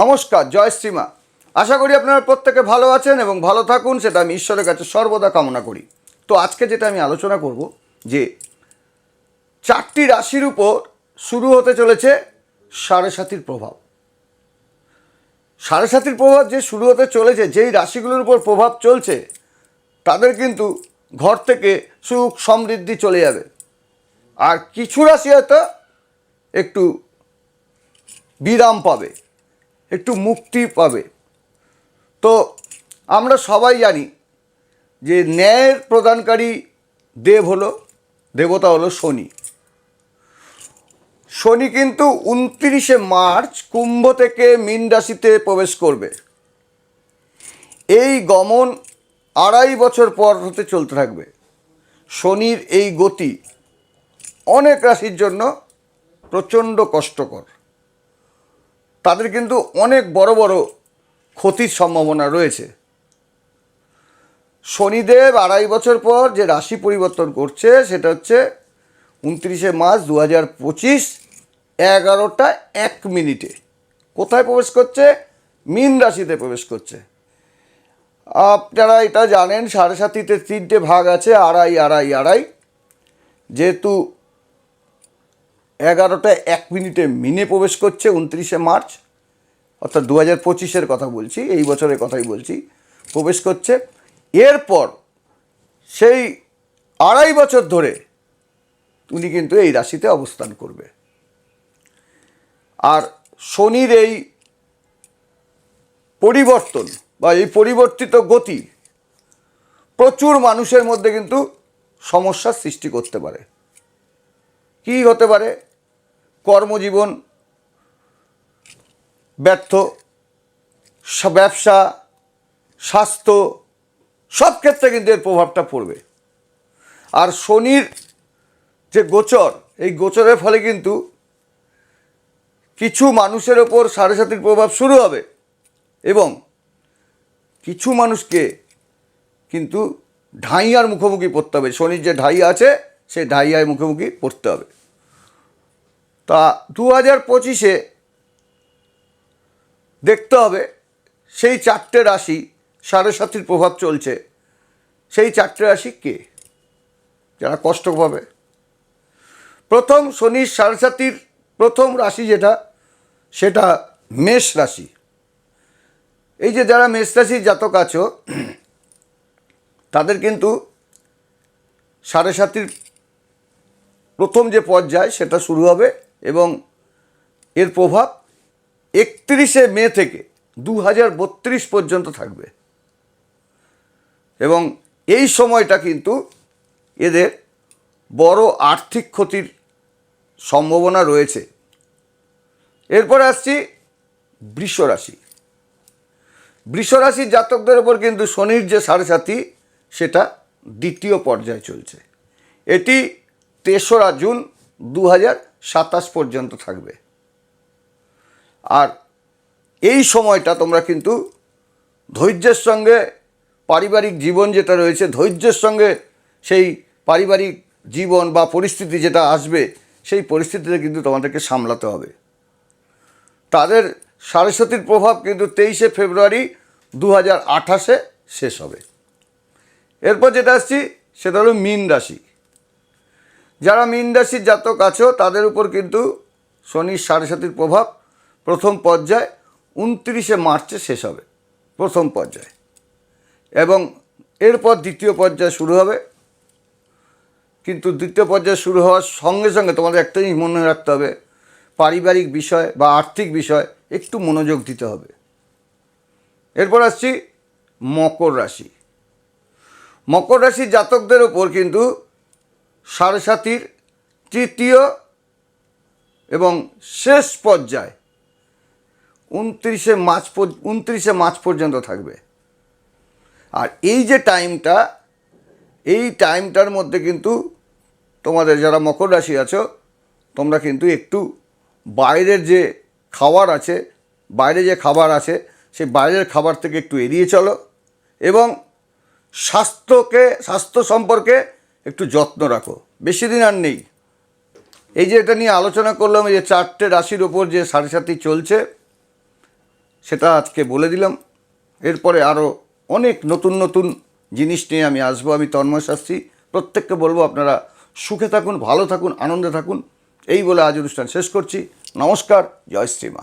নমস্কার, জয় শ্রীমা। আশা করি আপনারা প্রত্যেকে ভালো আছেন এবং ভালো থাকুন, সেটা আমি ঈশ্বরের কাছে সর্বদা কামনা করি। তো আজকে যেটা আমি আলোচনা করব যে 4টি রাশির উপর শুরু হতে চলেছে সাড়ে সাতির প্রভাব। সাড়ে সাতির প্রভাব যে শুরু হতে চলেছে, যেই রাশিগুলোর উপর প্রভাব চলছে তাদের কিন্তু ঘর থেকে সুখ সমৃদ্ধি চলে যাবে। আর কিছু রাশি হয়তো একটু বিরাম পাবে, একটু মুক্তি পাবে। তো আমরা সবাই জানি যে ন্যায়ের প্রদানকারী দেবতা হলো শনি। শনি কিন্তু 29শে মার্চ কুম্ভ থেকে মীন রাশিতে প্রবেশ করবে। এই গমন 2.5 বছর পর হতে চলতে থাকবে। শনির এই গতি অনেক রাশির জন্য প্রচণ্ড কষ্টকর। তাদের কিন্তু অনেক বড় বড় ক্ষতির সম্ভাবনা রয়েছে। শনিদেব 2.5 বছর পর যে রাশি পরিবর্তন করছে সেটা হচ্ছে 29শে মার্চ 2025 11টা 1 মিনিটে। কোথায় প্রবেশ করছে? মীন রাশিতে প্রবেশ করছে। আপনারা এটা জানেন, সাড়ে সাতিতে 3টে ভাগ আছে, আড়াই আড়াই আড়াই। যেহেতু 11টা 1 মিনিটে মিনে প্রবেশ করছে 29শে মার্চ, অর্থাৎ 2025-এর কথা বলছি, এই বছরের কথাই বলছি, প্রবেশ করছে। এরপর সেই 2.5 বছর ধরে উনি কিন্তু এই রাশিতে অবস্থান করবে। আর শনির এই পরিবর্তন বা এই পরিবর্তিত গতি প্রচুর মানুষের মধ্যে কিন্তু সমস্যার সৃষ্টি করতে পারে। কী হতে পারে? কর্মজীবন ব্যর্থ, ব্যবসা, স্বাস্থ্য, সব ক্ষেত্রে কিন্তু এর প্রভাবটা পড়বে। আর শনির যে গোচর, এই গোচরের ফলে কিন্তু কিছু মানুষের ওপর সাড়ে সাতির প্রভাব শুরু হবে এবং কিছু মানুষকে কিন্তু ঢাইয়ার মুখোমুখি পড়তে হবে। শনির যে ঢাইয়া আছে সেই ঢাইয়ার মুখোমুখি পড়তে হবে। তা 2025-এ দেখতে হবে সেই 4টে রাশি সাড়ে সাতির প্রভাব চলছে, সেই 4টে রাশি কে, যারা কষ্ট পাবে। প্রথম শনির সাড়ে সাতির প্রথম রাশি যেটা, সেটা মেষ রাশি। এই যে যারা মেষ রাশির জাতক আছো, তাদের কিন্তু সাড়ে সাতির প্রথম যে পর্যায় সেটা শুরু হবে এবং এর প্রভাব 31শে মে থেকে 2032 পর্যন্ত থাকবে। এবং এই সময়টা কিন্তু এদের বড় আর্থিক ক্ষতির সম্ভাবনা রয়েছে। এরপর আসছি বৃষ রাশি। বৃষ রাশির জাতকদের ওপর কিন্তু শনির যে সাড়ে সাতি সেটা দ্বিতীয় পর্যায়ে চলছে। এটি 3রা জুন 2027 পর্যন্ত থাকবে। আর এই সময়টা তোমরা কিন্তু ধৈর্যের সঙ্গে পারিবারিক জীবন যেটা রয়েছে, ধৈর্যের সঙ্গে সেই পারিবারিক জীবন বা পরিস্থিতি যেটা আসবে, সেই পরিস্থিতিতে কিন্তু তোমাদেরকে সামলাতে হবে। তাদের সাড়ে সাতির প্রভাব কিন্তু 23শে ফেব্রুয়ারি 2028-এ শেষ হবে। এরপর যেটা আসছি সেটা হলো মীন রাশি। যারা মীন রাশির জাতক আছো তাদের উপর কিন্তু শনির সাড়ে সাতির প্রভাব প্রথম পর্যায় 29শে মার্চে শেষ হবে, প্রথম পর্যায়। এবং এরপর দ্বিতীয় পর্যায় শুরু হবে। কিন্তু দ্বিতীয় পর্যায় শুরু হওয়ার সঙ্গে সঙ্গে তোমাদের একটা জিনিস মনে রাখতে হবে, পারিবারিক বিষয় বা আর্থিক বিষয় একটু মনোযোগ দিতে হবে। এরপর আসছি মকর রাশি। মকর রাশির জাতকদের ওপর কিন্তু সাড়ে সাতির তৃতীয় এবং শেষ পর্যায় 29শে মার্চ পর্যন্ত থাকবে। আর এই যে টাইমটা, এই টাইমটার মধ্যে কিন্তু তোমাদের যারা মকর রাশি আছো, তোমরা কিন্তু একটু বাইরের যে খাবার আছে, সেই বাইরের খাবার থেকে একটু এড়িয়ে চলো এবং স্বাস্থ্য সম্পর্কে একটু যত্ন রাখো। বেশি দিন আর নেই। এই যে এটা নিয়ে আলোচনা করলাম, এই যে 4টে রাশির ওপর যে সাড়ে সাতি চলছে, সেটা আজকে বলে দিলাম। এরপরে আরও অনেক নতুন নতুন জিনিস নিয়ে আমি আসবো। আমি তন্ময় শাস্ত্রী। প্রত্যেককে বলবো আপনারা সুখে থাকুন, ভালো থাকুন, আনন্দে থাকুন। এই বলে আজ অনুষ্ঠান শেষ করছি। নমস্কার। জয় শ্রীমা।